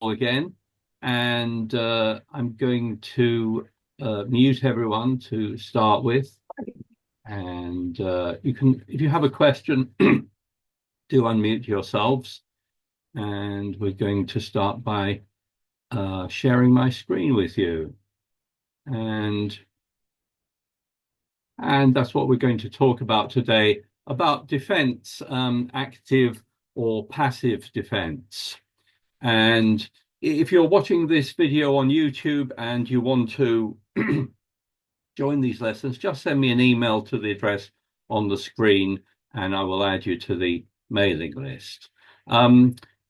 again, and I'm going to mute everyone to start with. And you can, if you have a question, do unmute yourselves. And we're going to start by sharing my screen with you. And that's what we're going to talk about today, about defense, active or passive defense. And if you're watching this video on YouTube and you want to join these lessons, just send me an email to the address on the screen and I will add you to the mailing list.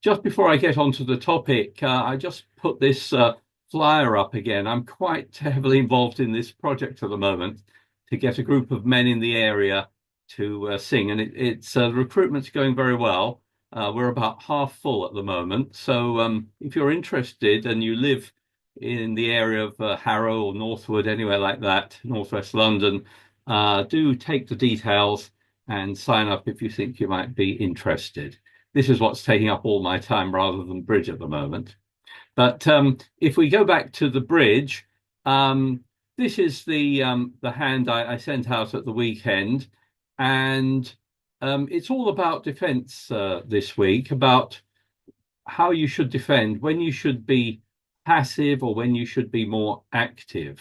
Just before I get onto the topic, I just put this flyer up again. I'm quite heavily involved in this project at the moment to get a group of men in the area to sing, and it's the recruitment's going very well. We're about half full at the moment. So if you're interested and you live in the area of Harrow or Northwood, anywhere like that, Northwest London, do take the details and sign up if you think you might be interested. This is what's taking up all my time rather than bridge at the moment. But if we go back to the bridge, this is the hand I sent out at the weekend, and it's all about defense this week, about how you should defend, when you should be passive or when you should be more active.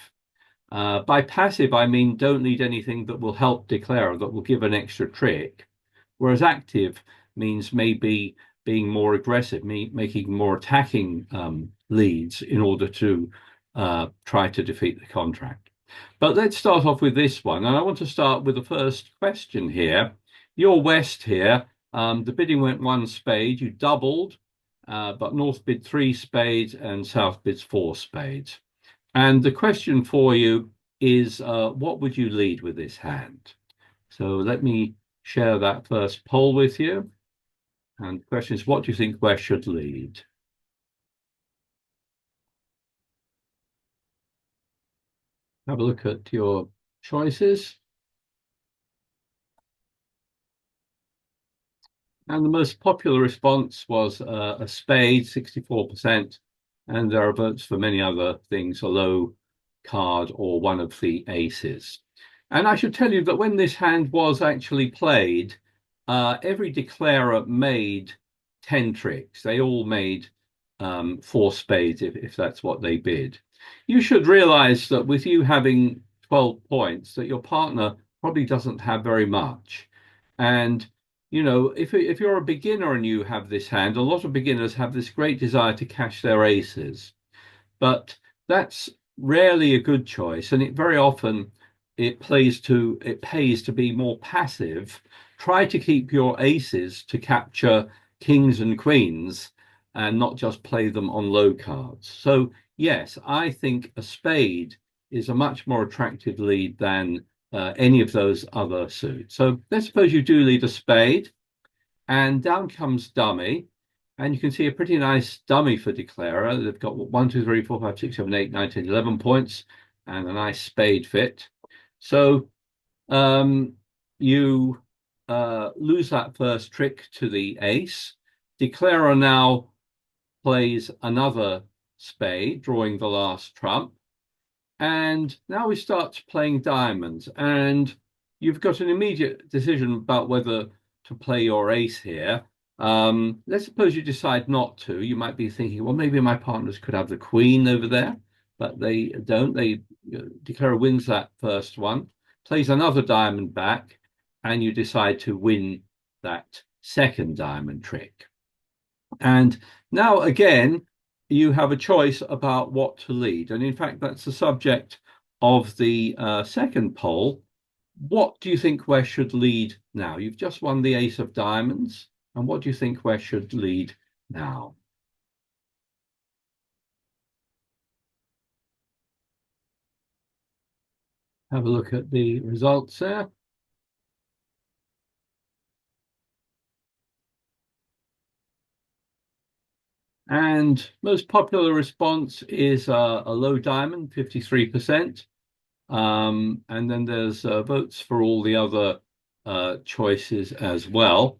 By passive, I mean don't lead anything that will help declare or that will give an extra trick, whereas active means maybe being more aggressive, making more attacking leads in order to try to defeat the contract. But let's start off with this one. And I want to start with the first question here. You're West here. The bidding went one spade, you doubled, but North bid 3 spades and South bids 4 spades. And the question for you is, what would you lead with this hand? So let me share that first poll with you. And the question is, what do you think West should lead? Have a look at your choices. And the most popular response was a spade, 64%. And there are votes for many other things, a low card or one of the aces. And I should tell you that when this hand was actually played, every declarer made 10 tricks. They all made 4 spades if that's what they bid. You should realize that with you having 12 points, that your partner probably doesn't have very much. And you know, if you're a beginner and you have this hand, a lot of beginners have this great desire to cash their aces, but that's rarely a good choice, and it very often it pays to be more passive. Try to keep your aces to capture kings and queens, and not just play them on low cards. So yes, I think a spade is a much more attractive lead than any of those other suits. So let's suppose you do lead a spade, and down comes dummy, and you can see a pretty nice dummy for declarer. They've got 1, 2, 3, 4, 5, 6, 7, 8, 9, 10, 11 points, and a nice spade fit. So you lose that first trick to the ace. Declarer now plays another spade, drawing the last trump. And now we start playing diamonds, and you've got an immediate decision about whether to play your ace here. Let's suppose you decide not to. You might be thinking, well, maybe my partners could have the queen over there, but they don't. They declare wins that first one, plays another diamond back, and you decide to win that second diamond trick. And now again, you have a choice about what to lead. And in fact, that's the subject of the second poll. What do you think West should lead now? You've just won the ace of diamonds. And what do you think West should lead now? Have a look at the results there. And most popular response is a low diamond, 53%. And then there's votes for all the other choices as well.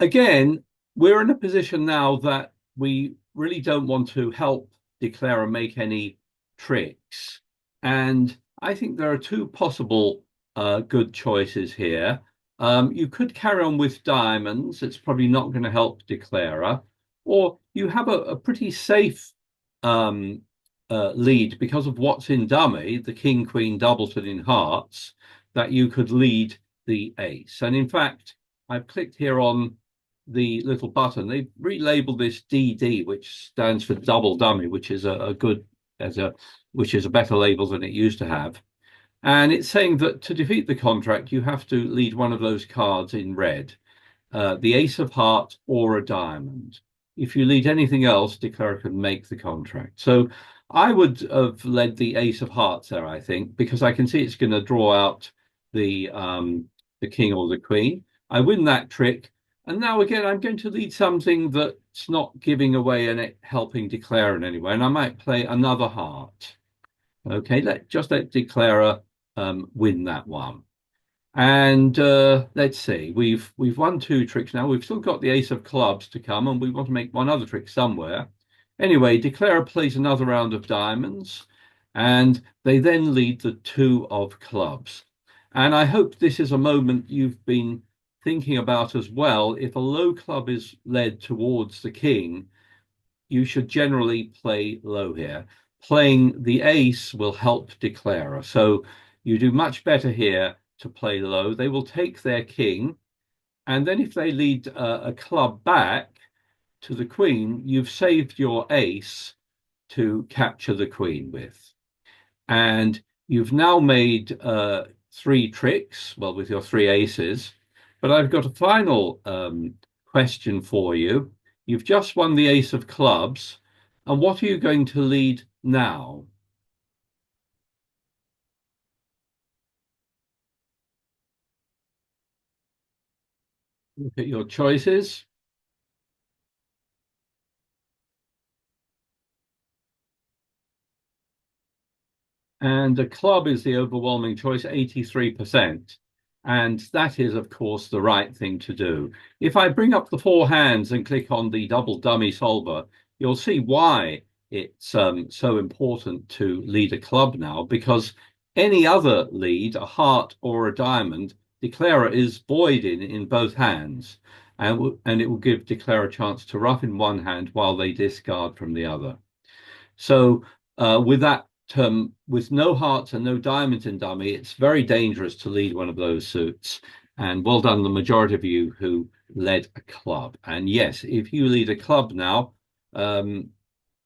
Again, we're in a position now that we really don't want to help Declare make any tricks. And I think there are two possible good choices here. You could carry on with diamonds. It's probably not going to help Declarer. Or you have a pretty safe um, lead because of what's in dummy, the king, queen, doubleton in hearts, that you could lead the ace. And in fact, I've clicked here on the little button. They've relabeled this DD, which stands for double dummy, which is a good as a which is a better label than it used to have. And it's saying that to defeat the contract, you have to lead one of those cards in red, the ace of hearts or a diamond. If you lead anything else, Declarer can make the contract. So I would have led the ace of hearts there, I think, because I can see it's going to draw out the king or the queen. I win that trick. And now again, I'm going to lead something that's not giving away and helping Declare in any way. And I might play another heart. Okay, let Declarer win that one. And let's see, we've won two tricks now. We've still got the ace of clubs to come, and we want to make one other trick somewhere. Anyway, Declarer plays another round of diamonds, and they then lead the two of clubs. And I hope this is a moment you've been thinking about as well. If a low club is led towards the king, you should generally play low here. Playing the ace will help Declarer. So you do much better here to play low. They will take their king. And then if they lead a club back to the queen, you've saved your ace to capture the queen with. And you've now made three tricks, well, with your three aces. But I've got a final question for you. You've just won the ace of clubs. And what are you going to lead now? Look at your choices. And a club is the overwhelming choice, 83%. And that is, of course, the right thing to do. If I bring up the four hands and click on the double dummy solver, you'll see why it's so important to lead a club now, because any other lead, a heart or a diamond, Declarer is void in both hands. And it will give Declarer a chance to rough in one hand while they discard from the other. So with that with no hearts and no diamonds in dummy, it's very dangerous to lead one of those suits. And well done, the majority of you who led a club. And yes, if you lead a club now,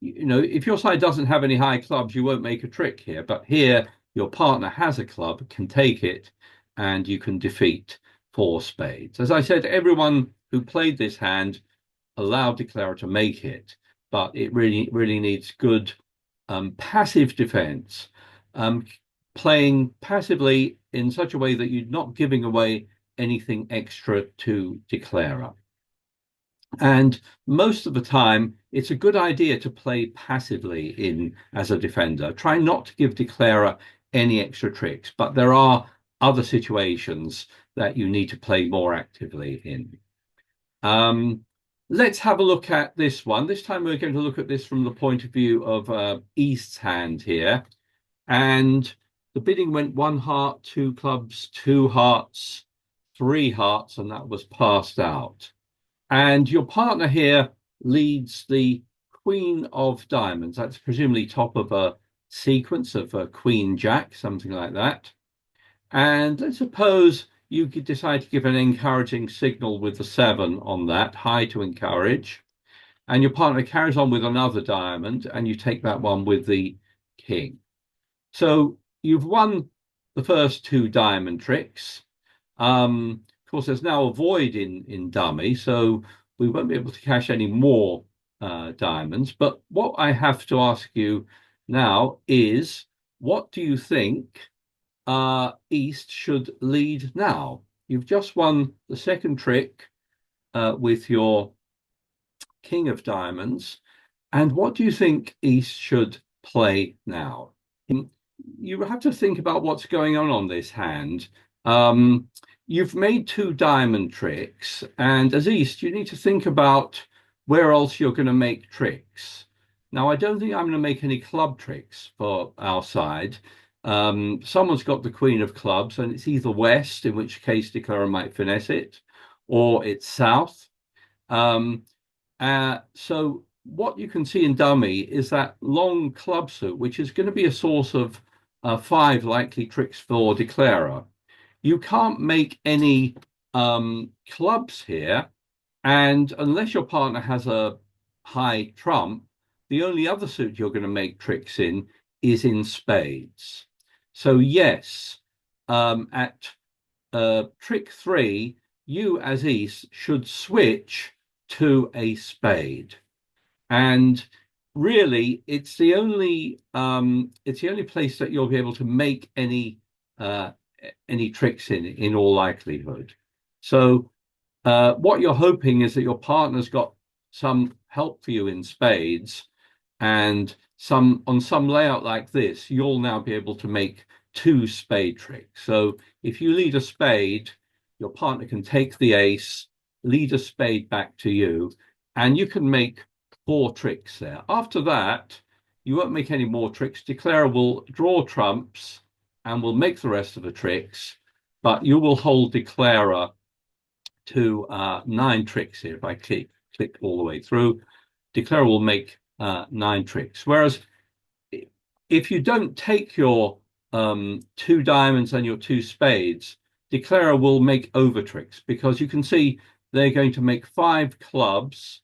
if your side doesn't have any high clubs, you won't make a trick here. But here, your partner has a club, can take it, and you can defeat four spades. As I said, everyone who played this hand allowed Declarer to make it, but it really needs good passive defense, playing passively in such a way that you're not giving away anything extra to Declarer. And most of the time, it's a good idea to play passively in as a defender. Try not to give Declarer any extra tricks, but there are other situations that you need to play more actively in. Let's have a look at this one. This time we're going to look at this from the point of view of East's hand here. And the bidding went one heart, two clubs, two hearts, three hearts, and that was passed out. And your partner here leads the Queen of Diamonds. That's presumably top of a sequence of a Queen Jack, something like that. And let's suppose you could decide to give an encouraging signal with the 7 on that, high to encourage. And your partner carries on with another diamond, and you take that one with the king. So you've won the first two diamond tricks. Of course, there's now a void in dummy, so we won't be able to cash any more diamonds. But what I have to ask you now is, what do you think East should lead now? You've just won the second trick with your King of Diamonds. And what do you think East should play now? You have to think about what's going on this hand. you've made two diamond tricks, and as East, you need to think about where else you're going to make tricks. Now, I don't think I'm going to make any club tricks for our side. Someone's got the Queen of Clubs, and it's either West, in which case Declara might finesse it, or it's South. Um, so what you can see in dummy is that long club suit, which is going to be a source of five likely tricks for declarer. You can't make any clubs here, and unless your partner has a high trump, the only other suit you're going to make tricks in is in spades. So yes, at trick three, you as East should switch to a spade. And really, it's the only place that you'll be able to make any tricks in all likelihood. So what you're hoping is that your partner's got some help for you in spades, and on some layout like this, you'll now be able to make two spade tricks. So if you lead a spade, your partner can take the ace, lead a spade back to you, and you can make four tricks there. After that, you won't make any more tricks. Declarer will draw trumps and will make the rest of the tricks, but you will hold declarer to nine tricks here. If I click all the way through, declarer will make nine tricks. Whereas if you don't take your two diamonds and your two spades, declarer will make over tricks, because you can see they're going to make five clubs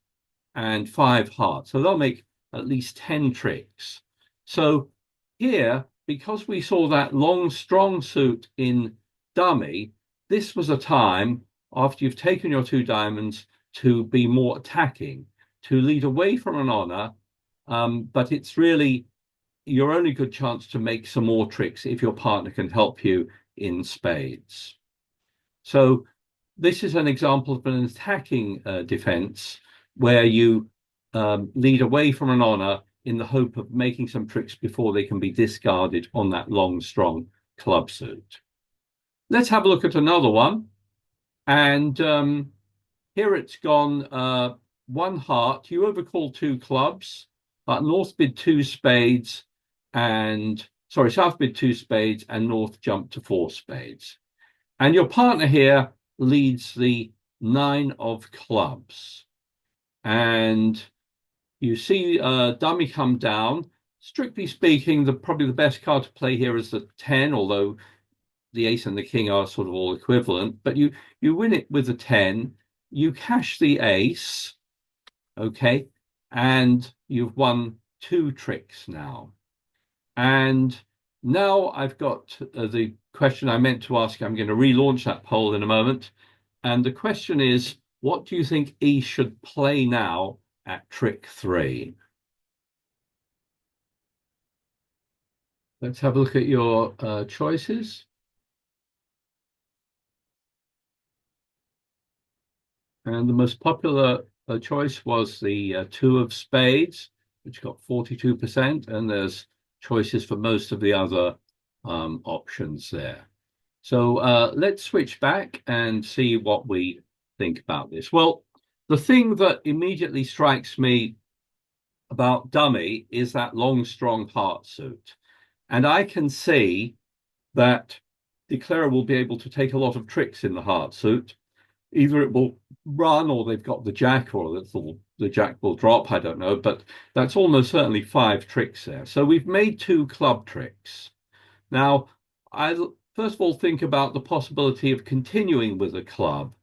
and five hearts. So they'll make at least 10 tricks. So here, because we saw that long, strong suit in dummy, this was a time after you've taken your two diamonds to be more attacking, to lead away from an honor. But it's really your only good chance to make some more tricks if your partner can help you in spades. So this is an example of an attacking defense where you lead away from an honor in the hope of making some tricks before they can be discarded on that long, strong club suit. Let's have a look at another one. And here it's gone one heart. You overcall two clubs, North bid two spades, and sorry, South bid two spades, and North jumped to four spades. And your partner here leads the nine of clubs. And you see dummy come down. Strictly speaking, probably the best card to play here is the 10, although the ace and the king are sort of all equivalent. But you win it with the 10. You cash the ace, okay, and you've won two tricks now. And now I've got the question I meant to ask. I'm going to relaunch that poll in a moment. And the question is, what do you think E should play now at trick three? Let's have a look at your choices. And the most popular choice was the two of spades, which got 42%. And there's choices for most of the other options there. So let's switch back and see what we think about this. Well, the thing that immediately strikes me about dummy is that long, strong heart suit. And I can see that declarer will be able to take a lot of tricks in the heart suit. Either it will run, or they've got the jack, or the jack will drop, I don't know, but that's almost certainly five tricks there. So we've made two club tricks. Now, I first of all think about the possibility of continuing with a club.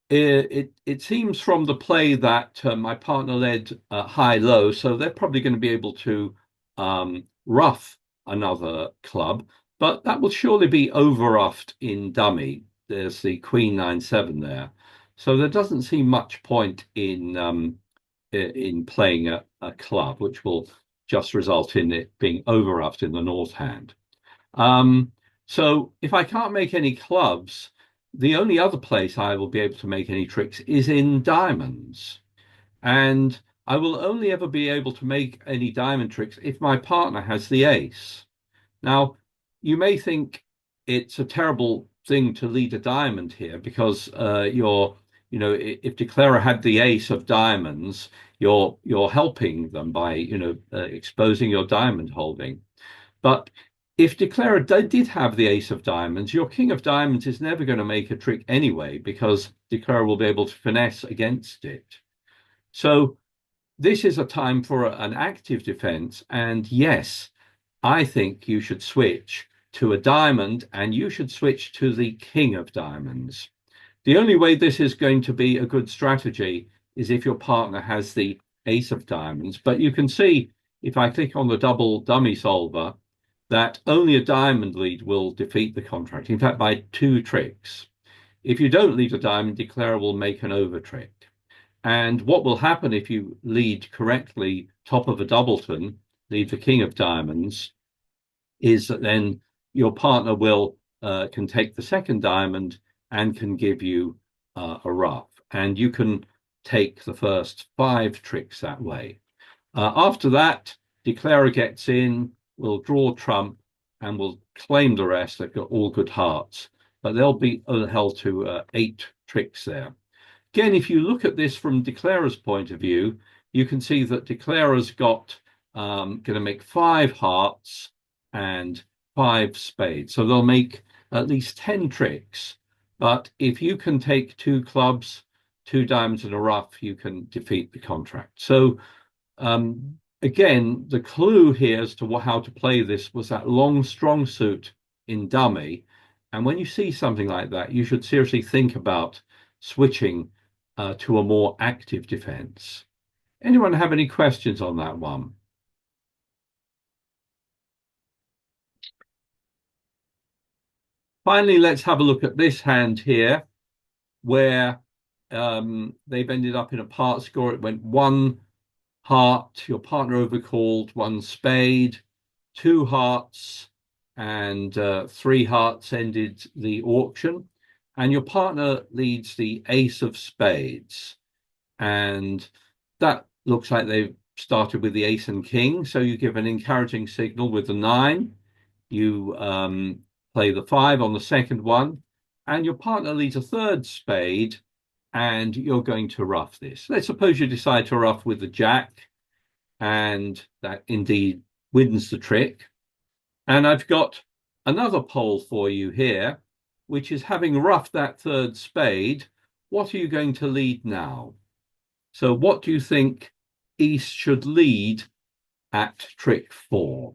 It seems from the play that my partner led high-low, so they're probably going to be able to rough another club, but that will surely be over-roughed in dummy. There's the Queen 9-7 there, so there doesn't seem much point in playing a club, which will just result in it being over-roughed in the north hand. So if I can't make any clubs, the only other place I will be able to make any tricks is in diamonds. And I will only ever be able to make any diamond tricks if my partner has the ace. Now, you may think it's a terrible thing to lead a diamond here because if declarer had the ace of diamonds, you're helping them by exposing your diamond holding. But if declarer did have the ace of diamonds, your king of diamonds is never going to make a trick anyway because declarer will be able to finesse against it. So this is a time for an active defense. And yes, I think you should switch to a diamond and you should switch to the king of diamonds. The only way this is going to be a good strategy is if your partner has the ace of diamonds. But you can see if I click on the double dummy solver that only a diamond lead will defeat the contract. In fact, by 2 tricks. If you don't lead a diamond, declarer will make an over trick. And what will happen if you lead correctly top of a doubleton, lead the king of diamonds, is that then your partner will can take the second diamond and can give you a ruff. And you can take the first 5 tricks that way. After that, declarer gets in, will draw trump, and will claim the rest. They've got all good hearts. But they'll be held to 8 tricks there. Again, if you look at this from declarer's point of view, you can see that declarer's got going to make 5 hearts and 5 spades. So they'll make at least 10 tricks. But if you can take 2 clubs, 2 diamonds and a ruff, you can defeat the contract. So again, the clue here as to how to play this was that long, strong suit in dummy. And when you see something like that, you should seriously think about switching to a more active defense. Anyone have any questions on that one? Finally, let's have a look at this hand here, where they've ended up in a part score. It went 1 heart, your partner overcalled, 1 spade, 2 hearts, and 3 hearts ended the auction. And your partner leads the ace of spades. And that looks like they've started with the ace and king. So you give an encouraging signal with the 9. You play the 5 on the second one. And your partner leads a 3rd spade. And you're going to ruff this. Let's suppose you decide to ruff with the jack. And that indeed wins the trick. And I've got another poll for you here, which is having ruffed that 3rd spade, what are you going to lead now? So what do you think East should lead at trick 4?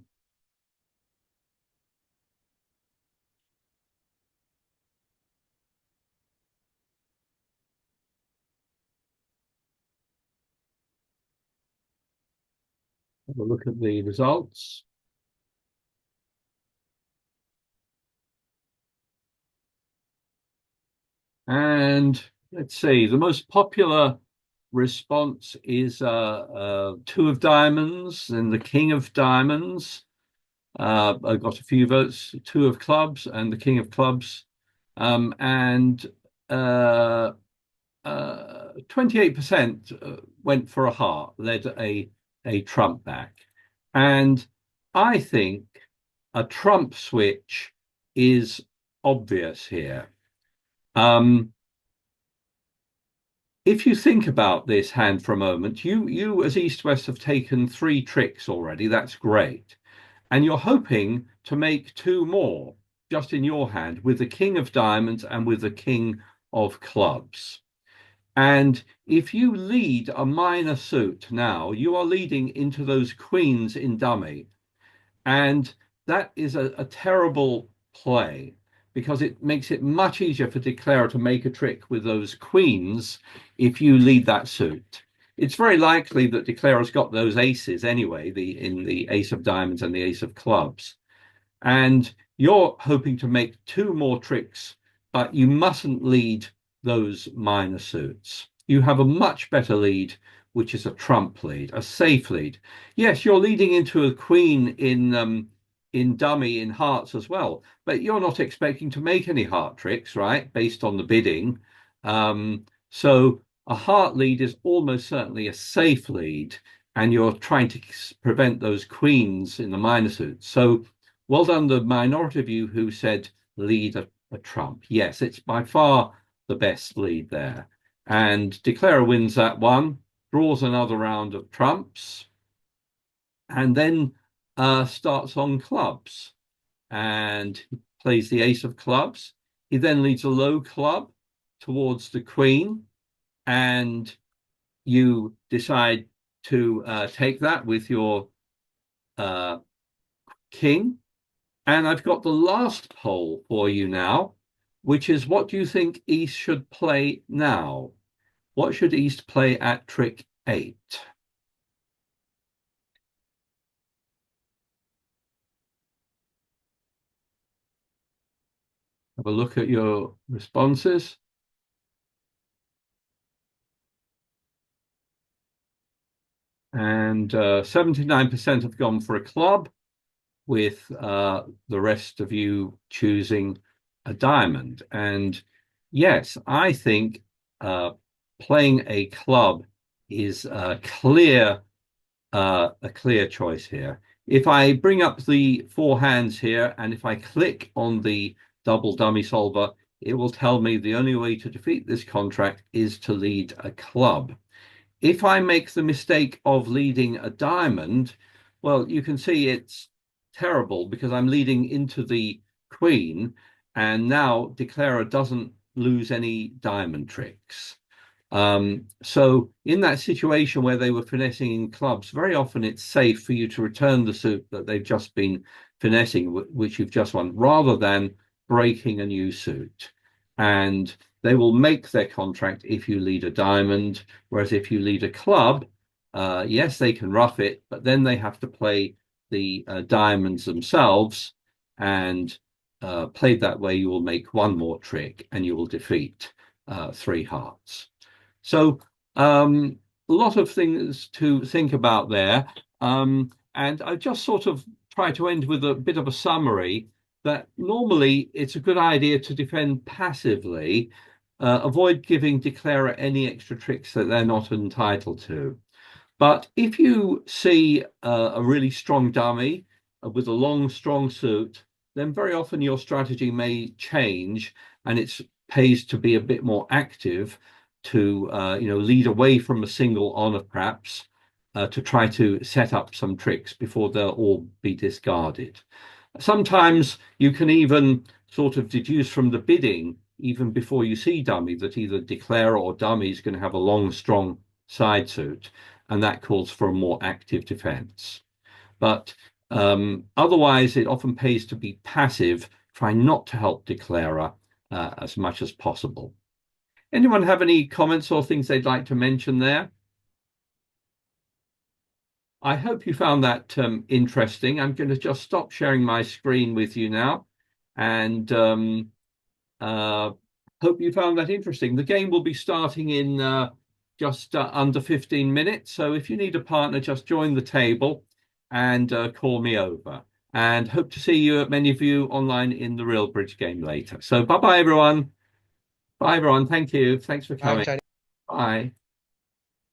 Have a look at the results. And let's see, the most popular response is 2 of diamonds and the king of diamonds. I got a few votes, 2 of clubs and the king of clubs. And 28% went for a heart, led a trump back. And I think a trump switch is obvious here. If you think about this hand for a moment, you as East-West have taken 3 tricks already. That's great. And you're hoping to make 2 more just in your hand with the king of diamonds and with the king of clubs. And if you lead a minor suit now, you are leading into those queens in dummy. And that is a terrible play because it makes it much easier for declarer to make a trick with those queens if you lead that suit. It's very likely that declarer's got those aces anyway, in the ace of diamonds and the ace of clubs. And you're hoping to make 2 more tricks, but you mustn't lead those minor suits. You have a much better lead, which is a trump lead, a safe lead. Yes, you're leading into a queen in dummy in hearts as well, but you're not expecting to make any heart tricks, right? Based on the bidding. So a heart lead is almost certainly a safe lead, and you're trying to prevent those queens in the minor suits. So well done, the minority of you who said lead a trump. Yes, it's by far the best lead there. And Declarer wins that one, draws another round of trumps, and then starts on clubs and plays the ace of clubs. He then leads a low club towards the queen, and you decide to take that with your king. And I've got the last poll for you now, which is, what do you think East should play now? What should East play at trick 8? Have a look at your responses. And 79% have gone for a club, with the rest of you choosing a diamond. And yes, I think playing a club is a clear choice here. If I bring up the 4 hands here, and if I click on the double dummy solver, it will tell me the only way to defeat this contract is to lead a club. If I make the mistake of leading a diamond, well, you can see it's terrible because I'm leading into the queen, and now Declarer doesn't lose any diamond tricks. So in that situation where they were finessing in clubs, very often it's safe for you to return the suit that they've just been finessing, which you've just won, rather than breaking a new suit. And they will make their contract if you lead a diamond, whereas if you lead a club, yes, they can rough it, but then they have to play the diamonds themselves, and played that way, you will make one more trick and you will defeat 3 hearts. So a lot of things to think about there. And I just sort of try to end with a bit of a summary that normally it's a good idea to defend passively, avoid giving Declarer any extra tricks that they're not entitled to. But if you see a really strong dummy with a long, strong suit, then very often your strategy may change, and it pays to be a bit more active, to lead away from a single honor, perhaps, to try to set up some tricks before they'll all be discarded. Sometimes you can even sort of deduce from the bidding, even before you see dummy, that either Declarer or dummy is going to have a long, strong side suit, and that calls for a more active defense. But otherwise, it often pays to be passive, try not to help Declarer as much as possible. Anyone have any comments or things they'd like to mention there? I hope you found that interesting. I'm going to just stop sharing my screen with you now, and hope you found that interesting. The game will be starting in just under 15 minutes. So if you need a partner, just join the table and call me over. And hope to see you, many of you, online in the real bridge game later. So bye-bye, everyone. Bye, everyone. Thank you. Thanks for coming. Bye.